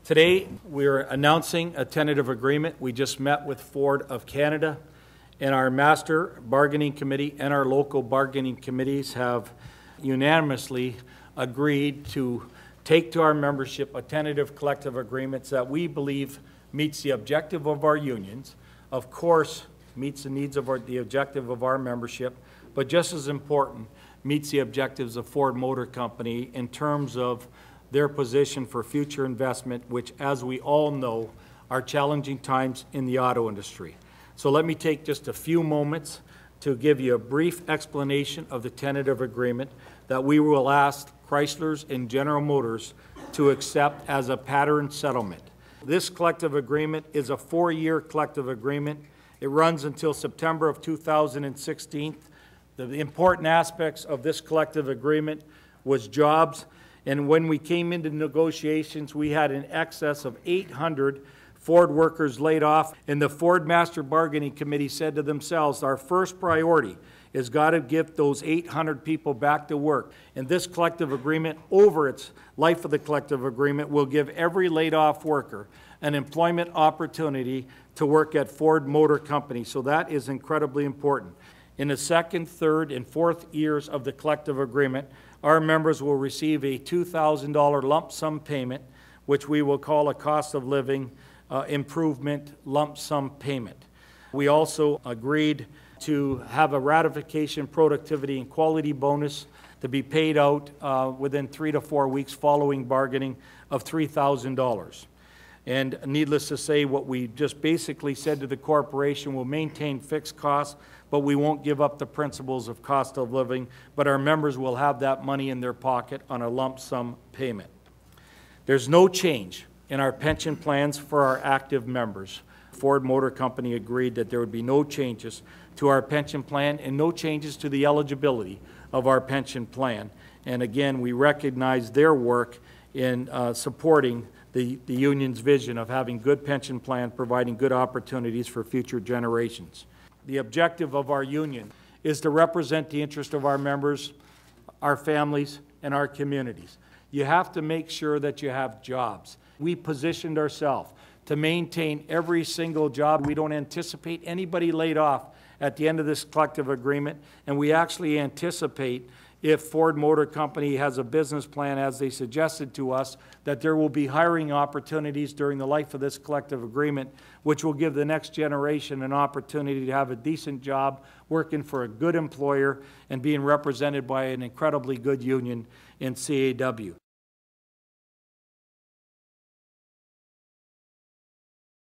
Today, we're announcing a tentative agreement. We just met with Ford of Canada, and our Master Bargaining Committee and our local bargaining committees have unanimously agreed to take to our membership a tentative collective agreement that we believe meets the objective of our unions, of course, meets the needs of the objective of our membership, but just as important, meets the objectives of Ford Motor Company in terms of their position for future investment, which, as we all know, are challenging times in the auto industry. So let me take just a few moments to give you a brief explanation of the tentative agreement that we will ask Chrysler's and General Motors to accept as a pattern settlement. This collective agreement is a 4-year collective agreement. It runs until September of 2016. The important aspects of this collective agreement was jobs. And when we came into negotiations, we had in excess of 800 Ford workers laid off. And the Ford Master Bargaining Committee said to themselves, our first priority is got to get those 800 people back to work. And this collective agreement, over its life of the collective agreement, will give every laid off worker an employment opportunity to work at Ford Motor Company. So that is incredibly important. In the second, third, and fourth years of the collective agreement, our members will receive a $2,000 lump sum payment, which we will call a cost of living improvement lump sum payment. We also agreed to have a ratification, productivity, and quality bonus to be paid out within 3 to 4 weeks following bargaining of $3,000. And needless to say, what we just basically said to the corporation, will maintain fixed costs, but we won't give up the principles of cost of living, but our members will have that money in their pocket on a lump sum payment. There's no change in our pension plans for our active members. Ford Motor Company agreed that there would be no changes to our pension plan and no changes to the eligibility of our pension plan. And again, we recognize their work in supporting the union's vision of having good pension plans, providing good opportunities for future generations. The objective of our union is to represent the interest of our members, our families, and our communities. You have to make sure that you have jobs. We positioned ourselves to maintain every single job. We don't anticipate anybody laid off at the end of this collective agreement, and we actually anticipate, if Ford Motor Company has a business plan, as they suggested to us, that there will be hiring opportunities during the life of this collective agreement, which will give the next generation an opportunity to have a decent job, working for a good employer, and being represented by an incredibly good union in CAW.